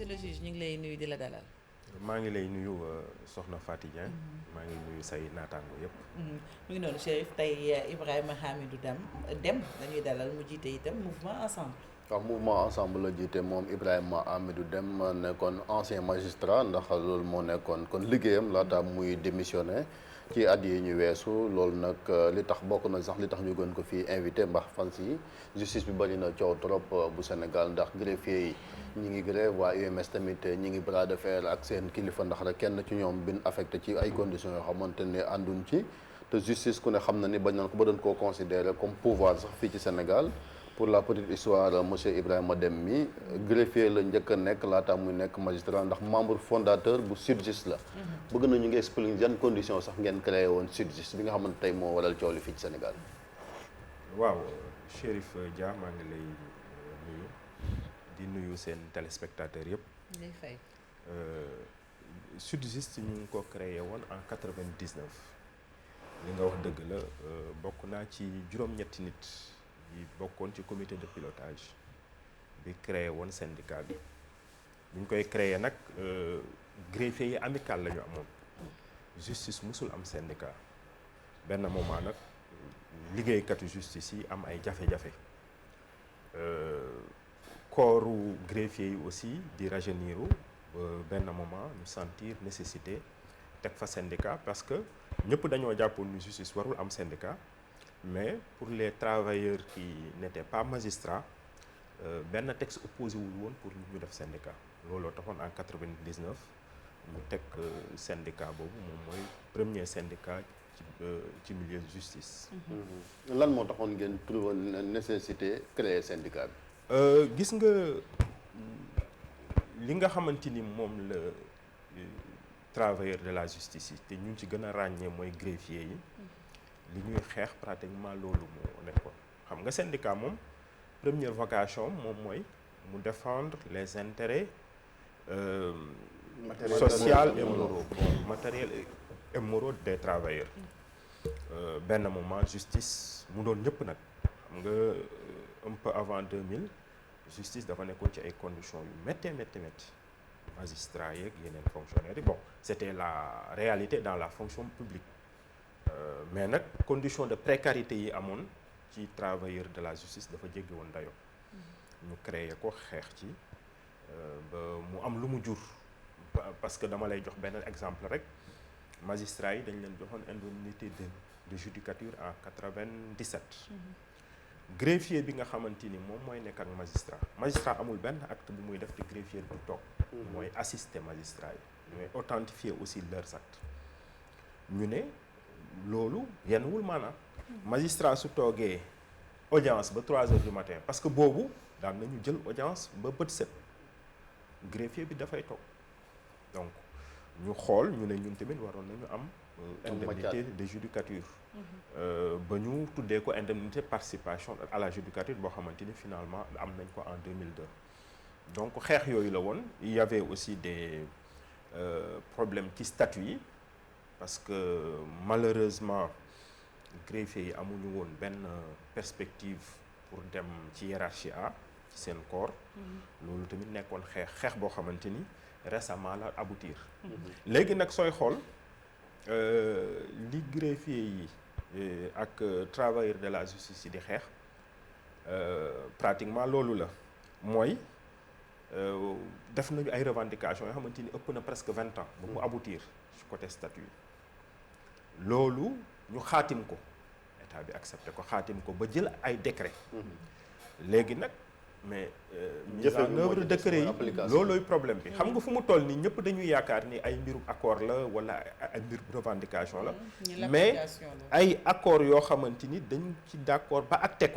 monsieur le juge ñu ngi lay nuyu di la dalal. maa ngi lay nuyu soxna Faty Dieng. maa ngi nuyu say naataango yëpp. mu ngi noonu Chérif tey Ibrahima Hamidou Dème dañuy dalal mu jiite itam mouvement ensemble. waaw mouvement ensemble la jiite moom Ibrahima Hamidou Dème nekkoon ancien magistrat ndax loolu moo nekkoon kon liggéeyam laata muy démissionné ci at yi ñu weesu loolu nag li tax bokk na sax li tax ñu gën ko fii invité mbax fan si justice bi bari na coow trop bu Sénégal ndax greffier yi ñi ngi grève waa UMS tamit ñi ngi bras de fer ak seen kilifa ndax rek kenn ci ñoom bin affecté ci ay conditions yoo xamante ne ànduñ ci te justice ku ne xam na ni bañ nañ ko ba doon koo considéré comme pouvoir sax fii ci Sénégal. Pour la petite histoire monsieur Ibrahima Dème mi greffier la njëkk a nekk laata muy nekk magistrat ndax membre fondateur bu SYTJUST la. bëgg na ñu ngi expliquer yan condition sax ngeen créé woon SYTJUST bi nga xamante tey moo waral coow li fii ci Sénégal. waaw Chérif Dia maa ngi lay nuyu di nuyu seen téléspectateurs yëpp. lay fay. SYTJUST ñu ngi ko créé woon en 99 li nga wax dëgg la bokk naa ci juróom-ñetti nit. yi bokkoon ci comité de pilotage bi créé woon syndicat bi ñu koy créé nag greffier yi amical la ñu amoon justice musul am syndicat benn moment nag liggéeykatu justice yi am ay jafe-jafe kooru greffier yi aussi di rajeuniru benn moment ñu sentir nécessité teg fa syndicat parce que ñëpp dañoo jàppoon ni justice warul am syndicat mais pour les travailleurs qui n'étaient pas magistrats benn texte opposé wul woon pour ñu def syndicat looloo taxoon en 99 ñu teg syndicat boobu moom mooy premier syndicat ci milieu de justice. lan moo taxoon ngeen trouvé nécessité créer syndicat bi. gis nga li nga xamante ni moom la travailleur de la justice yi te ñu ci gën a ràññee mooy greffier yi. li ñuy xeex pratiquement loolu moo nekkoon xam nga syndicat moom première vocation moom mooy mu défendre les intérêts social et moraux matériels et moraux des travailleurs benn moment justice mu doon ñëpp nag xam nga un peu avant 2000 justice dafa nekkoon ci ay conditions yu métti magistrats yeeg yeneen fonctionnaires yi bon c'était la réalité dans la fonction publique mais nag condition de précarité yi amoon ci travailleur de la justice dafa jéggi woon dayo ñu créé ko xeex ci ba mu am lu mu jur parce que dama lay jox benn exemple rek magistrats yi dañ leen joxoon indemnité de judicature en 97 greffier bi nga xamante ni moom mooy nekk ak magistrat amul benn acte bu muy def ci greffier bi toog mooy assister magistrat yi ñooy authentifier aussi leurs actes ñu ne loolu yenwul maanaam magistrat su toogee audience ba 3 heures du matin parce que boobu daan nañu jël audience ba bët set greffier bi dafay toog donc ñu xool ñu ne ñun tamit waroon nañu am indemnité de judicature ba ñu tuddee ko indemnité participation à la judicature boo xamante ni finalement am nañ ko en 2002 donc xeex yooyu la woon il y avait aussi des problèmes ci statut yi parce que malheureusement greffier yi amuñu woon benn perspective pour dem ci hiérarchie A ci seen corps loolu tamit nekkoon xeex boo xamante ni récemment la aboutir léegi nag sooy xool li greffier yi ak travailleurs de la justice yi di xeex pratiquement loolu la mooy def nañu ay revendications yoo xamante ni ëpp na presque 20 ans ba mu aboutir ci côté statut loolu ñu xaatim ko état bi accepté ko xaatim ko ba jël ay décret léegi nag mais mise en œuvre décret yi loolooy problème bi xam nga fu mu toll nii ñëpp dañuy yaakaar ni ay mbirum accord la wala ay mbirum revendication la mais ay accord yoo xamante ni dañ ci d'accord ba acté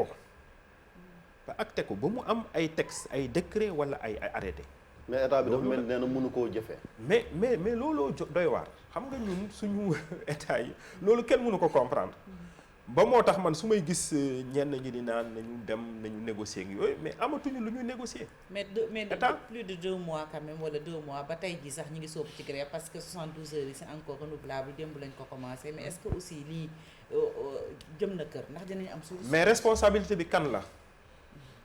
ko ba mu am ay texte ay décret wala ay arrêté mais état bi dafa mel nee na mënu koo jëfee mais looloo doy waar xam nga ñun suñu état yi loolu kenn mënu ko comprendre ba moo tax man su may gis ñenn ñi di naan nañu négocier ak yooyu mais amatuñu lu ñu négocier. mais plus de 2 mois quand même wala 2 mois ba tey jii sax ñu ngi soobu ci grève parce que 72 heures yi c'est encore renouvelable démb lañ ko commencé mais est-ce que aussi lii jëm na kër ndax dinañ am solution. mais responsabilité bi kan la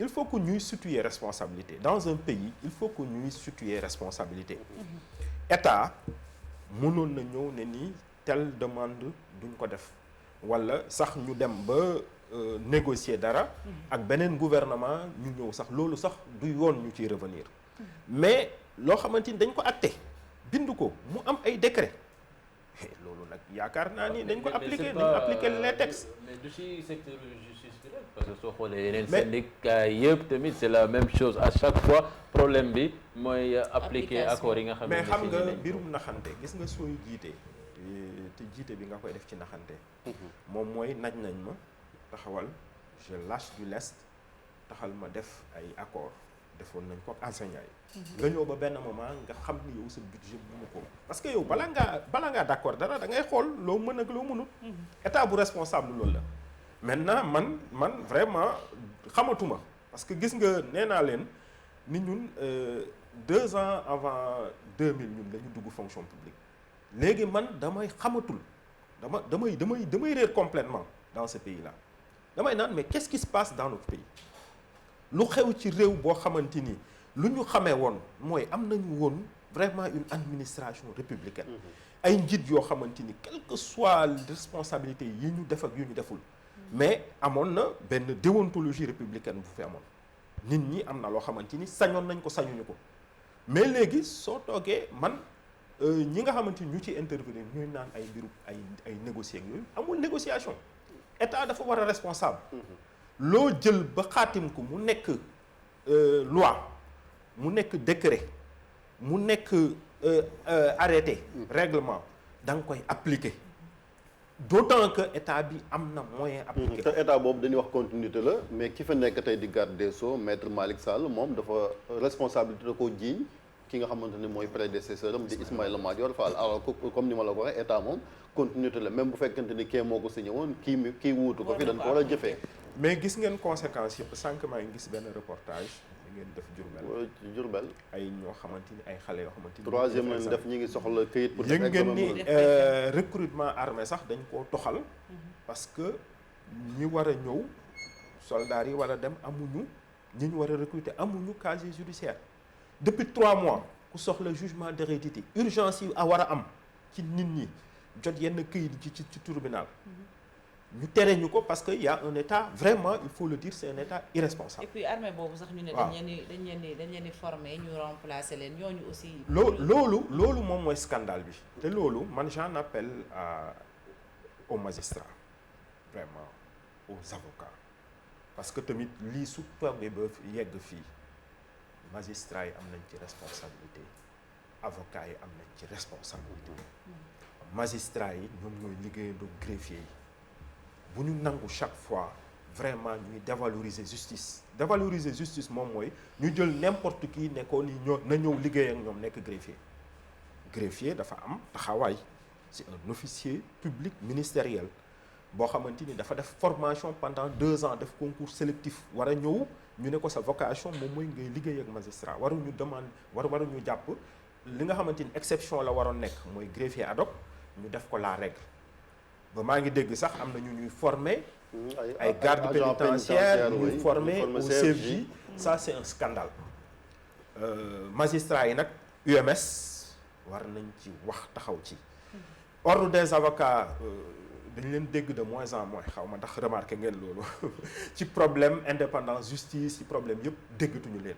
il faut que ñuy situer responsabilité dans un pays il faut que ñuy situer responsabilité état mënoon na ñëw ne nii telle demande duñ ko def wala sax ñu dem ba négocier dara ak beneen gouvernement ñu ñëw sax loolu sax du yoon ñu ciy revenir mais loo xamante ni dañ ko acté bind ko mu am ay décret loolu nag yaakaar naa ni dañ ko appliquer dañ appliquer les textes mais du ci secteur justice bi rek parce que soo xoolee yeneen syndicat yëpp tamit c'est la même chose à chaque fois problème bi mooy appliquer accords yi nga xam ne mais xam nga mbirum naxante gis nga sooy jiite te jiite bi nga koy def ci naxante moom mooy nañ ma taxawal je lâche du lest taxal ma def ay accords defoon nañ ko ak enseignants yi nga ñëw ba benn moment nga xam ni yow sa budget bu mu ko parce que yow bala ngaa d'accord dara da ngay xool loo mën ak loo mënut état bu responsable loolu la maintenant man vraiment xamatuma parce que gis nga nee naa leen ni ñun 2 ans avant 2000 ñun la ñu dugg fonction publique léegi man damay xamatul damay réer complètement dans ce pays là damay naan mais qu'est-ce qui se passe dans notre pays lu xew ci réew boo xamante ni lu ñu xamee woon mooy am nañu woon vraiment une administration républicaine ay njiit yoo xamante ni quelle que soit responsabilité yi ñu def ak yu ñu deful mais amoon na benn déontologie républicaine bu fi amoon nit ñi am na loo xamante ni sañoon nañ ko sañuñu ko mais léegi soo toogee man ñi nga xamante ni ñu ci intervenir ñuy naan ay mbiru ay négocier ak yooyu amul négociation état dafa war a responsable loo jël ba xaatim ko mu nekk loi mu nekk décret mu nekk arrêté règlement da nga koy appliquer d'autant que état bi am na moyen appliqué te état boobu dañuy wax continuité la mais ki fa nekk tey di garde des Sceaux maître Malick Sall moom dafa responsabilité da koo jiiñ ki nga xamante ni mooy prédécesseur am di Ismaïla Madior Fall alors comme ni ma la ko waxee état moom continuité la même bu fekkente ni kii moo ko signé woon kii wuutu ko fi dañ ko war a jëfee mais gis ngeen conséquences yëpp sànq maa ngi gis benn reportage bi ngeen def Diourbel ay ñoo xamante ni ay xale yoo xamante ni troisième lañ def ñi ngi soxla këyit pour yëg ngeen ni recrutement armé sax dañ koo toxal parce que ñi war a ñëw soldats yi war a dem amuñu ñi ñu war a recruter amuñu casier judiciaire depuis 3 mois ku soxla jugement d'hérédité urgence yi war a am ci nit ñi jot yenn këyit ci tribunal ñu tere ñu ko parce que y a un état vraiment il faut le dire c'est un état irresponsable. et puis armée boobu sax ñu ne dañ leen di former ñu remplacer leen ñooñu aussi. loolu moom mooy scandale bi te loolu man j'en appelle aux magistrats vraiment aux avocats parce que tamit lii su toogee ba yegg fii magistrats yi am nañ ci responsabilité avocats yi am nañ ci responsabilité magistrats yi ñoom ñooy liggéeyandoo greffier yi. bu ñu nangu chaque fois vraiment ñuy dévaloriser justice moom mooy ñu jël n'importe qui ne ko ni na ñëw liggéey ak ñoom nekk greffier dafa am taxawaay c'est un officier public ministériel boo xamante ni dafa def formation pendant 2 ans def concours sélectif war a ñëw ñu ne ko sa vocation moom mooy ngay liggéey ak magistrat waruñu waruñu jàpp li nga xamante ni exception la waroon nekk mooy greffier ad hoc ñu def ko la règle ba maa ngi dégg sax am na ñu ñuy former ay gardes pénitentiaires ñuy former au CFJ ça c'est un scandale magistrats yi nag UMS war nañ ci wax taxaw ci ordre des avocats dañ leen dégg de moins en moins xaw ma ndax remarqué ngeen loolu ci problème indépendance justice ci problème yëpp déggatuñu leen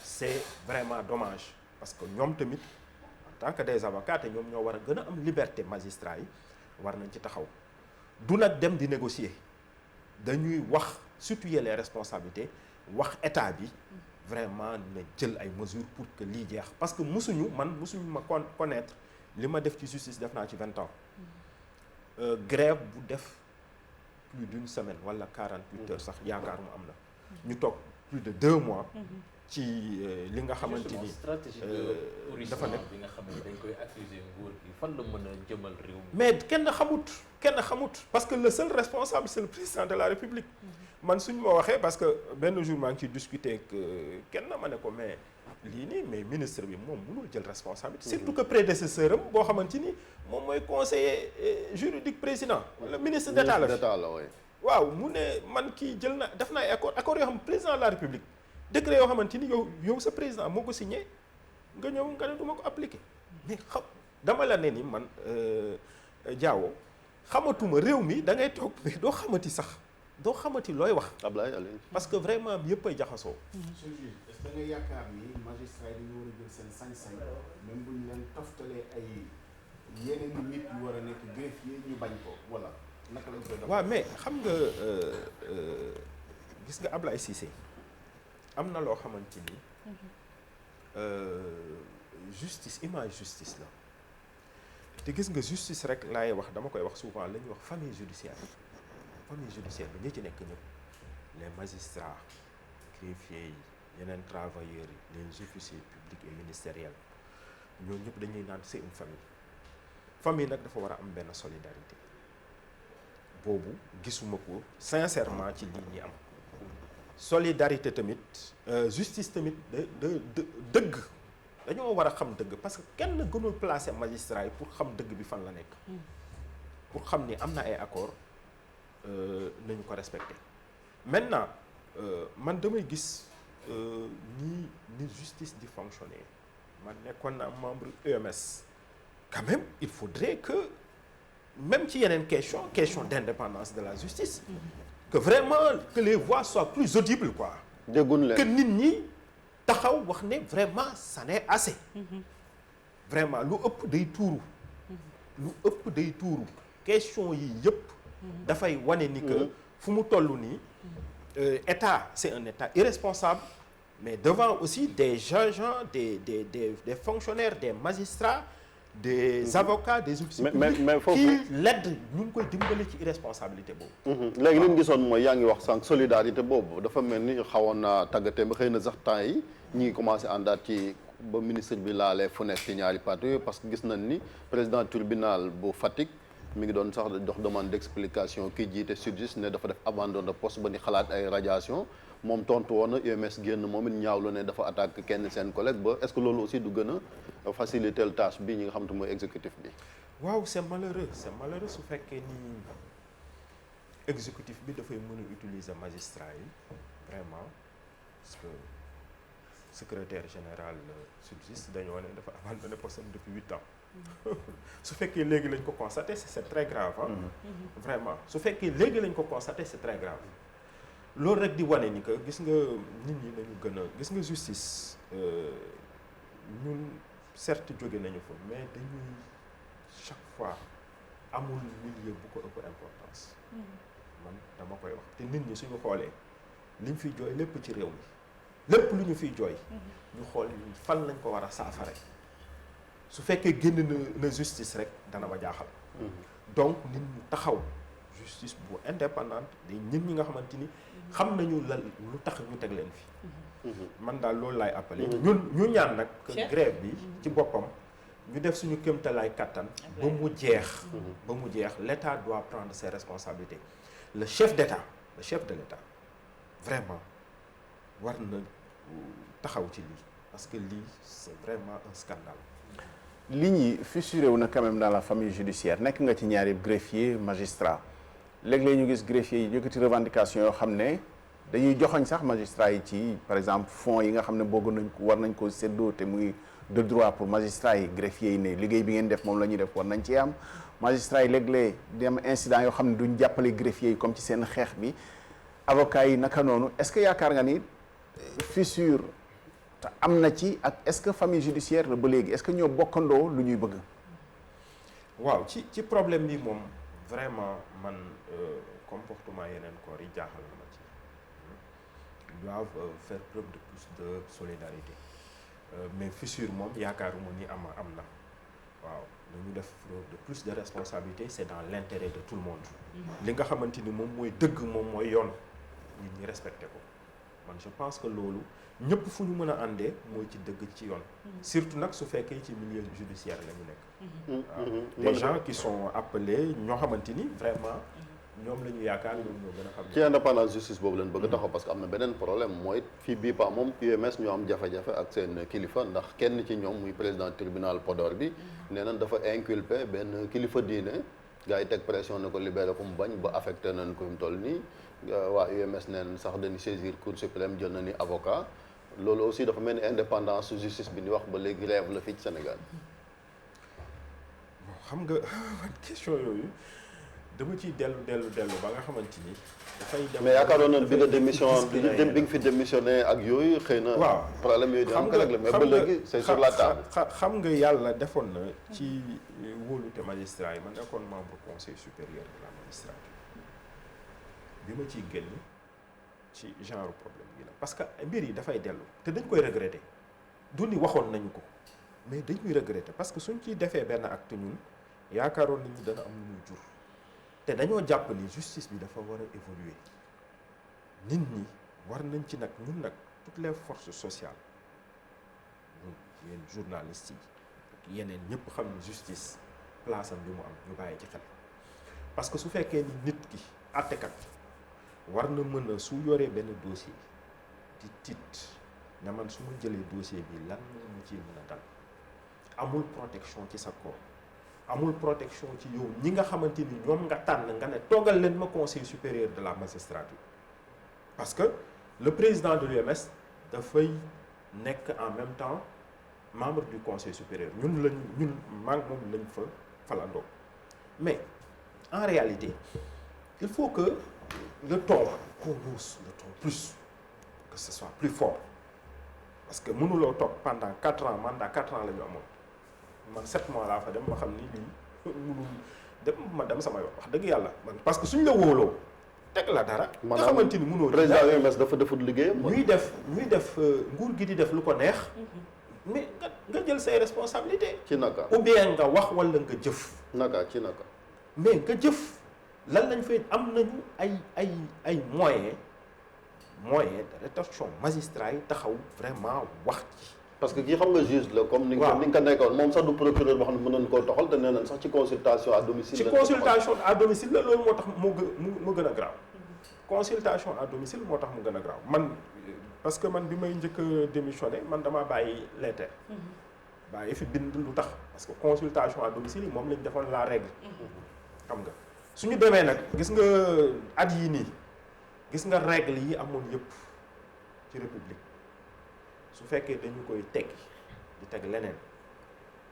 c'est vraiment dommage parce que ñoom tamit en tant que des avocats te ñoom ñoo war a gën a am liberté magistrats yi war nañ ci taxaw du nag dem di négocier dañuy wax situer les responsabilités wax état bi vraiment na jël ay mesures pour que lii jeex parce que musuñu ma connaître li ma def ci justice def naa ci 20 ans grève bu def plus d'une semaine wala 48 heures sax yaakaar mu am na ñu toog plus de 2 mois ci li nga xamante ni dafa nekk bi nga xam ne dañ koy accuser nguur gi fan la mën a jëmal réew mi mais kenn xamut parce que le seul responsable c'est le président de la République man suñ ma waxee parce que benn jour maa ngi ciy discuter ak kenn ma ne ko mais lii nii mais ministre bi moom mënul jël responsabilité surtout que prédécesseur am boo xamante ni moom mooy conseiller juridique président wala ministre d'état la waaw mu ne man kii jël na def na ay accord yoo xam président de la république décret yoo xamante ni yow sa président moo ko signé nga ñëw nga ne du ma ko appliqué mais dama la ne ni man Diawo xamatuma réew mi da ngay toog mais doo xamati sax doo xamati looy wax. Ablaye Aliou. parce que vraiment yëpp ay jaxasoo. monsieur le juge est-ce que nga yaakaar ni magistrat yi dañu war a jël seen sañ-sañ même bu ñu leen toftalee ay yeneen nit yu war a nekk greffier ñu bañ ko wala naka lañ koy def. waaw mais xam nga gis nga Ablaye Cissé am na loo xamante ni justice image justice la te gis nga justice rek laay wax dama koy wax souvent la ñuy wax famille judiciaire bi ñi ci nekk ñëpp les magistrats greffiers yi yeneen travailleurs yi les officiers publics et ministériels ñooñu ñëpp dañuy naan c'est une famille nag dafa war a am benn solidarité boobu gisuma ko sincèrement ci lii ñi am solidarité tamit justice tamit dëgg dañoo war a xam dëgg parce que kenn gënul placer magistrat yi pour xam dëgg bi fan la nekk pour xam ni am na ay accord nañu ko respecté maintenant man damay gis ni justice di fonctionner man nekkoon na membre UMS quand même il faudrait que même ci yeneen question d'indépendance de la justice que vraiment que les voix soient plus audibles quoi dégguñu leen que nit ñi taxaw wax ne vraiment ça n'est assez vraiment lu ëpp day tuuru question yi yëpp dafay wane ni que fu mu toll nii état c'est un état irresponsable mais devant aussi des agents des fonctionnaires des magistrats des avocats des officiers mais foofu qui l'aide ñu ngi koy dimbali ci irresponsabilité boobu léegi li ñu gisoon mooy yaa ngi wax sànq solidarité boobu dafa mel ni xawoon naa tàggatee ba xëy na sax temps yi ñi ngi commencé àndaat ci ba ministre bi laalee fu nekk ci ñaari parti yooyu parce que gis nañ ni président tribunal bu Fatick mi ngi doon sax jox demande d'explication kii jiite SYTJUST ne dafa def abandon de poste ba ni xalaat ay radiation moom tontu woon na UMS génn moom it ñaawlu ne dafa attaque kenn seen collègue ba est-ce que loolu aussi du gën a faciliter le tâche bi ñi nga xam te mooy exécutif bi. waaw c'est malheureux su fekkee ni exécutif bi dafay mën a utiliser magistrat yi vraiment parce que secrétaire général SYTJUST dañoo ne dafa abandonné poste depuis 8 ans. su fekkee léegi lañ ko constaté c'est très grave vraiment su fekkee léegi lañ ko constaté c'est très grave loolu rek di wane ni que gis nga nit ñi nañu gën a gis nga justice ñun certes jóge nañu fa mais dañuy chaque fois amul milieu bu ko ëpp importance man dama koy wax te nit ñi suñu xoolee liñ fiy jooy lépp ci réew mi lépp lu ñu fiy jooy ñu xool fan lañ ko war a saafare su fekkee génn na justice rek dana ma jaaxal donc nit ñu taxaw justice bu indépendante di nit ñi nga xamante ni xam nañu la lu tax ñu teg leen fi man daal loolu laay appelé ñu ñaan nag que grève bi ci boppam ñu def suñu kéemtalaay kattan ba mu jeex l'État doit prendre ses responsabilités le chef de l'État vraiment war na taxaw ci lii parce que lii c'est vraiment un scandale. li ñuy fissuré wu na quand même dans la famille judiciaire nekk nga ci ñaari greffier magistrat léeg-léeg ñu gis greffier yi yëkkati revendication yoo xam ne dañuy joxoñ sax magistrat yi ci par exemple fonds yi nga xam ne bëgg nañ ko war nañ ko séddoo te muy de droit pour magistrat yi greffier yi ne liggéey bi ngeen def moom la ñuy def war nañ ci am magistrat yi léeg-léeg di am incident yoo xam ne duñ jàppale greffier yi comme ci seen xeex bi avocat yi naka noonu est-ce que yaakaar nga ni fissure te am na ci ak est-ce que famille judiciaire la ba léegi est-ce que ñoo bokkandoo lu ñuy bëgg. waaw ci problème bi moom vraiment man comportement yeneen corps yi jaaxal na ma ci. ils doivent faire preuve de plus de solidarité mais fissure moom yaakaaruma ni am na waaw dañu def preuve de plus de responsabilité c'est dans l'intérêt de tout le monde. li nga xamante ni moom mooy dëgg moom mooy yoon nit ñi respecté ko man je pense que loolu. ñëpp fu ñu mën a àndee mooy ci dëgg ci yoon surtout nag su fekkee ci milieu judiciaire la ñu nekk waaw des gens qui sont appelés ñoo xamante ni vraiment ñoom la ñu yaakaar ñoom ñoo gën a xam ci indépendance justice boobu leen bëgg a taxaw parce que am na beneen problème mooy fii bii pa moom UMS ñoo am jafe-jafe ak seen kilifa ndax kenn ci ñoom muy président tribunal Podor bi nee nañ dafa inculpé benn kilifa diine gars yi teg pression ne ko libéré ko mu bañ ba affecté nañ ko mu toll nii waa UMS neen sax dañuy saisir cour suprême jël na ni avocat loolu aussi dafa mel ni indépendance justice bi ni wax ba léegi rêve la fii ci Sénégal. xam nga question yooyu dama ciy dellu ba nga xamante ni dafay dem. mais yaakaaroon nañ bi nga bi nga fi démissionné ak yooyu xëy na. waaw problème yooyu dina am ko régler mais ba léegi c'est sur la table. xam nga yàlla defoon na ci wóolute magistrat yi man nekkoon membre conseil supérieur de la magistrature bi ma ciy génn ci genre problème yi la parce que mbir yi dafay dellu te dañ koy regretter du ni waxoon nañu ko mais dañuy regretter parce que suñ ciy defee benn acte ñun yaakaaroon nañu dana am lu muy jur te dañoo jàpp ni justice bi dafa war a évoluer nit ñi war nañ ci nag ñun nag toutes les forces sociales ñun yéen journalistes yi yeneen ñëpp xam ni justice place am bi mu am ñu bàyyi ci xel parce que su fekkee ni nit ki àttekat war na mën a su yoree benn dossier di tiit ne man su ma jëlee dossier bi lan mu ci mën a dal amul protection ci sa corps amul protection ci yow ñi nga xamante ni ñoom nga tànn nga ne toogal leen ma conseil supérieur de la magistrature parce que le président de l'UMS dafay nekk en même temps membre du conseil supérieur ñun maag moom lañ fa falandoo mais en réalité il faut que le ton qu'on hausse le ton plus que ce soit plus fort parce que mënuloo toog pendant 4 ans mandat 4 ans la ñu amoon man 7 mois laa fa dem ma xam ni lii mënul ma dem sama yoon wax dëgg yàlla man parce que suñ la wóoloo teg la dara. nga xamante ni mënoo. président UMS dafa defut liggéeyam. ñuy def nguur gi di def lu ko neex. mais nga jël say responsabilités. ci naka ou bien nga wax wala nga jëf. ci naka. mais nga jëf lan lañ fay am nañu ay moyens de rétorsion magistrat yi taxaw vraiment wax ci. parce que kii xam nga juge la comme ni nga ko nekkoon moom sax du procureur boo xam ne mën nañu koo toxal te nee nañ sax ci consultation à domicile. ci consultation à domicile la loolu moo tax mu gën a grave. consultation à domicile moo tax mu gën a grave man parce que man bi may njëkk a démissionné man damaa bàyyi lettre. bàyyi fi bind lu tax parce que consultation à domicile yi moom lañ defoon la règle. xam nga suñu demee nag gis nga at yii nii gis nga règle yi amoon yëpp ci république. su fekkee dañu koy teggi di teg leneen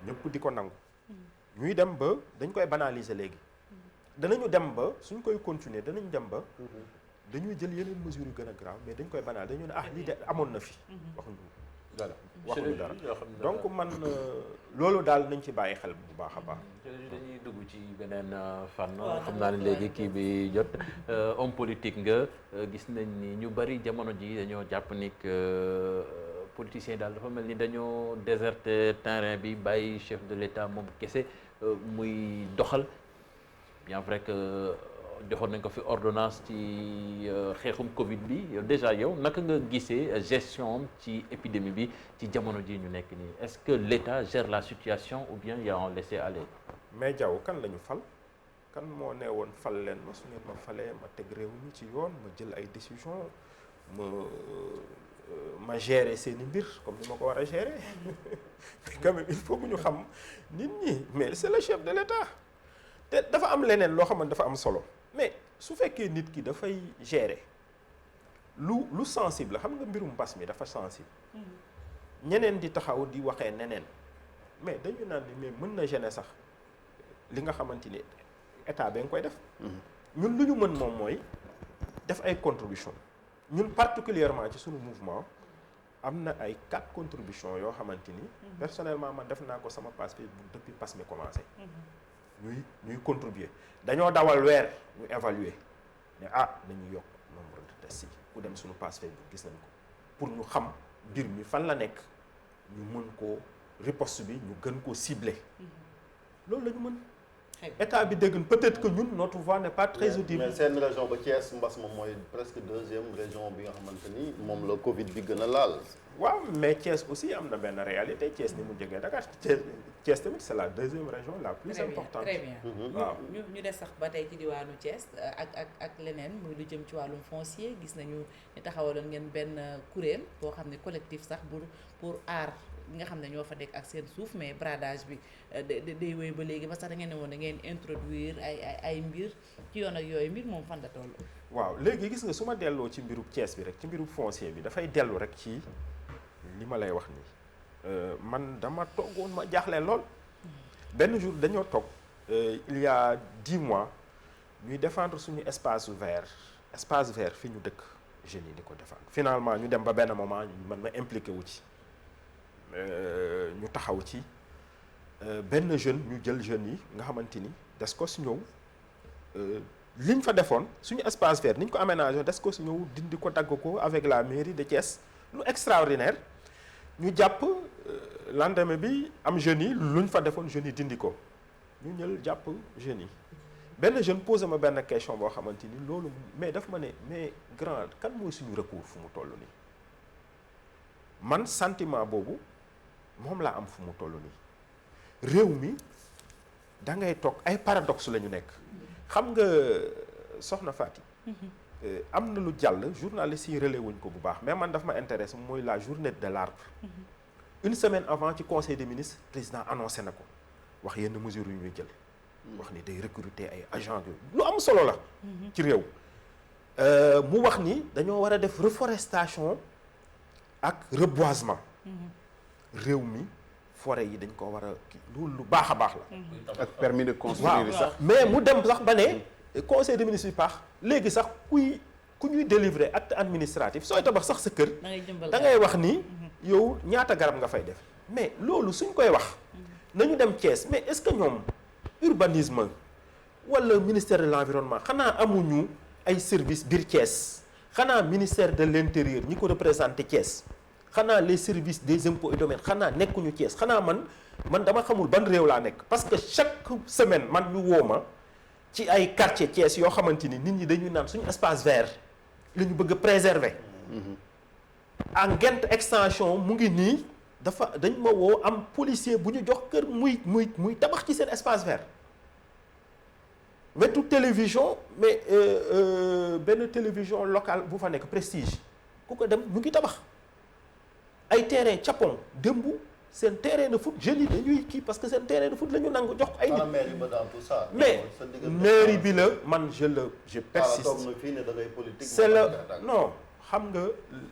ñëpp di ko nangu ñuy dem ba dañ koy banaliser léegi danañu dem ba suñ koy continuer danañ dem ba dañuy jël yeneen mesures yu gën a grave mais dañ koy banal dañu ne lii de amoon na fi waxuñu dara donc man loolu daal nañ ci bàyyi xel bu baax a baax dañuy dugg ci beneen fànn xam naa ne léegi kii bi jot homme politique nga gis nañ ni ñu bari jamono ji dañoo jàpp ni politiciens yi daal dafa mel ni dañoo déserter terrain bi bàyyi chef de l'État moom kese muy doxal bien vrai que joxoon nañ ko fi ordonnance ci xeexum Covid bi déjà yow naka nga gisee gestion ci épidémie bi ci jamono ji ñu nekk nii est-ce que l'État gère la situation ou bien y a un laisser-aller. mais Diaw kan la ñu fal kan moo nee woon fal leen ma su ngeen ma falee ma teg réew mi ci yoon ma jël ay décisions ma gérer seeni mbir comme ni ma ko war a gérer quand même il faut que ñu xam nit ñi mais c'est le chef de l'État te dafa am leneen loo xamante dafa am solo mais su fekkee nit ki dafay gérer lu sensible la xam nga mbirum mbas mi dafa sensible ñeneen di taxaw di waxee neneen mais dañu naan ni mais mën na gêner sax li nga xamante ni état ba nga koy def ñun lu ñu mën moom mooy def ay contribution ñun particulièrement ci suñu mouvement am na ay 4 contributions yoo xamante ni personnellement man def naa ko sama page Facebook depuis pas mi commencé ñuy contribuer dañoo dawal weer ñu évaluer ne nañu yokk nombre de tests yi ku dem suñu page Facebook gis nañ ko pour ñu xam mbir mi fan la nekk ñu mën koo riposte bi ñu gën koo cibler loolu la ñu mën état bi dégg peut-être que ñun notre voix n'est pas très audible. mais seen région ba Thiès mbas moom mooy presque 2e région bi nga xamante ni moom la Covid bi gën a laal. waaw mais Thiès aussi am na benn réalité Thiès ni mu jegee Dakar Thiès tamit c'est la 2e région la plus importante. très bien waaw ñu des sax ba tey ci diwaanu Thiès ak leneen muy lu jëm ci wàllum foncier gis nañu ni taxawaloon ngeen benn kuréel boo xam ne collectif sax pour aar nga xam ne ñoo fa nekk ak seen suuf mais bradage bi day wéy ba léegi parce que da ngeen ne woon da ngeen introduire ay mbir ci yoon ak yooyu mbir moom fan la toll. waaw léegi gis nga su ma delloo ci mbiru Thiès bi rek ci mbiru foncier bi dafay dellu rek ci li ma lay wax nii man dama toogoon ma jaaxle lool benn jour dañoo toog il y a 10 mois ñuy défendre suñu espace vert fi ñu dëkk jeunes yi di ko défendre finalement ñu dem ba benn moment man ma impliqué wu ci ñu taxaw ci benn jeune ñu jël jeunes yi nga xamante ni Descos ñëw liñ fa defoon suñu espace vert niñ ko aménagé Descos ñëw dindi ko dagg ko avec la mairie de Thiès lu extraordinaire ñu jàpp lendemain bi am jeunes yi luñ fa defoon jeunes yi dindi ko ñu ñël jàpp jeunes yi benn jeune posé ma benn question boo xamante ni loolu mais daf ma ne mais grand kan mooy suñu recours fu mu toll nii man sentiment boobu moom laa am fu mu toll nii réew mi da ngay toog ay paradoxe la ñu nekk xam nga soxna Fati am na lu jàll journalistes yi relais wuñ ko bu baax mais man daf ma intéresse mooy la journée de l'arbre une semaine avant ci conseil des ministres président annoncé na ko wax yenn mesures yu ñuy jël wax ni day recruter ay agents lu am solo la ci réew mu wax ni dañoo war a def reforestation ak reboisement réew mi forêt yi dañ ko war a loolu lu baax a baax la ak permis de construire sax mais mu dem sax ba ne conseil des ministres bi paax léegi sax ku ñuy délivrer acte administratif sooy tabax sax sa kër da ngay wax ni yow ñaata garab nga fay def mais loolu suñ koy wax nañu dem Thiès mais est-ce que ñoom urbanisme wala ministère de l'environnement xanaa amuñu ay services biir Thiès xanaa ministère de l'intérieur ñi ko représenté Thiès xanaa les services des impôts et domaines xanaa nekkuñu Thiès xanaa man dama xamul ban réew laa nekk parce que chaque semaine man ñu woo ma ci ay quartier Thiès yoo xamante ni nit ñi dañuy naan suñu espace vert la ñu bëgg a préserver en Ngent extension mu ngi nii dañ ma woo am policier bu ñu jox kër muy tabax ci seen espace vert wetu télévision mais benn télévision locale bu fa nekk Prestige ku ko dem mu ngi tabax ay terrain Japon démb seen terrain de foot jeunes yi dañuy kii parce que seen terrain de foot la ñu nangu jox ko ay nit mais mairie bi la man je persiste c'est le non xam nga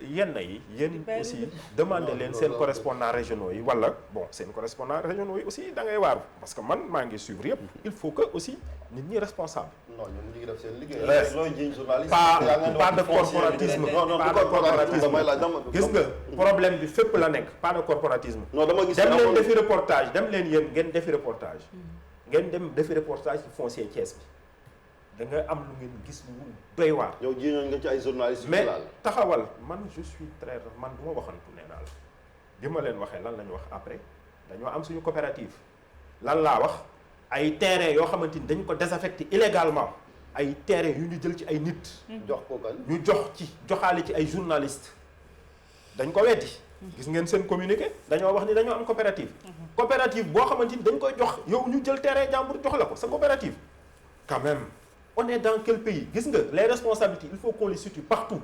yenn yi yéen aussi demandé leen seen correspondants régionaux yi wala bon seen correspondants régionaux yi aussi da ngay waaru parce que man maa ngi suivre yëpp il faut que aussi nit ñi responsable non ñun ñu ngi def seen liggéey looy jiñ journaliste pas de corporatisme gis nga problème bi fépp la nekk pas de corporatisme non dama gis dem leen defi reportage dem leen yéen ngeen defi reportage ngeen dem defi reportage ci foncier Thiès bi da nga am lu ngeen gis lu doy waar. yow jiñoon nga ci ay journalistes mais taxawal man je suis très man du ma waxantu nee naa la bi ma leen waxee lan la ñu wax après dañoo am suñu coopérative lan laa wax ay terrain yoo xamante ni dañ ko désaffecté illégalement ay terrain yu ñu jël ci ay nit. jox ko kan ñu joxaale ci ay journalistes dañ ko weddi. gis ngeen seen communiqué dañoo wax ni dañoo am coopérative. coopérative boo xamante ni dañ koy jox yow ñu jël terrain jàmbur jox la ko sa coopérative quand même. On est dans quel pays gis nga les responsabilités il faut qu'on les situe partout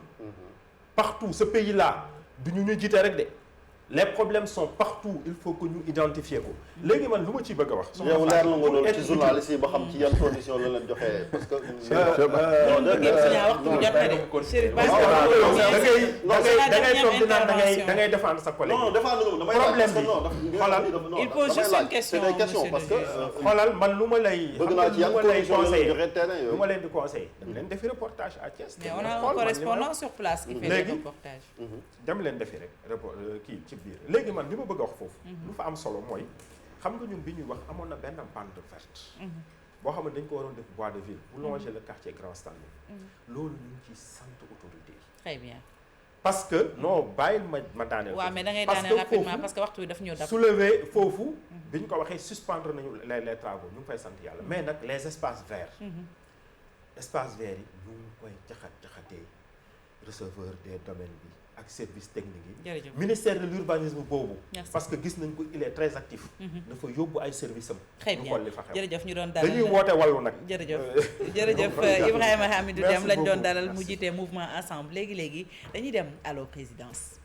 partout ce pays là du ñu jiite rek de les problèmes sont partout il faut que ñu identifier ko léegi man lu ma ciy bëgg a wax. yow leer na nga doon ci journaliste yi ba xam ci yan condition la leen joxee parce que. da ngay toog di naan da ngay défendre sa collègue. non défendre damay problème bi xoolal il pose juste une question c'est des questions parce que. xoolal man lu ma lay. bëgg naa ci yan condition la leen joxe terrain yooyu. lu ma leen di conseiller. dem leen defi reportage à Thiès. mais on a un correspondant sur place qui fait des reportages. dem leen defi rek kii ci biir léegi man li ma bëgg a wax foofu. lu fa am solo mooy xam nga ñun bi ñuy wax amoon na benn bande verte. boo xam ne dañ ko waroon def bois de ville bu longer le quartier Grand Stanley. loolu ñu ngi ci sant autorité yi. très bien. parce que non bàyyil ma daaneel. waaw mais da ngay daaneel rapidement parce que waxtu bi daf ñëw dab. soulever foofu. bi ñu ko waxee suspendre nañu les travaux ñu ngi fay sant yàlla mais nag les espaces verts. espaces verts yi ñu ngi koy jaxatee receveur des domaines bi ak service technique yi. jërëjëf ministère de l'urbanisme boobu. Merci. parce que gis nañ ko il est très actif. dafa yóbbu ay services am. très ñu bien xool li fa xew. jërëjëf ñu doon dalal dañuy woote wàllu nag. jërëjëf Ibrahima Hamidou Dème lañ doon dalal mu Merci. jiite mouvement ensemble léegi dañuy dem allo présidence.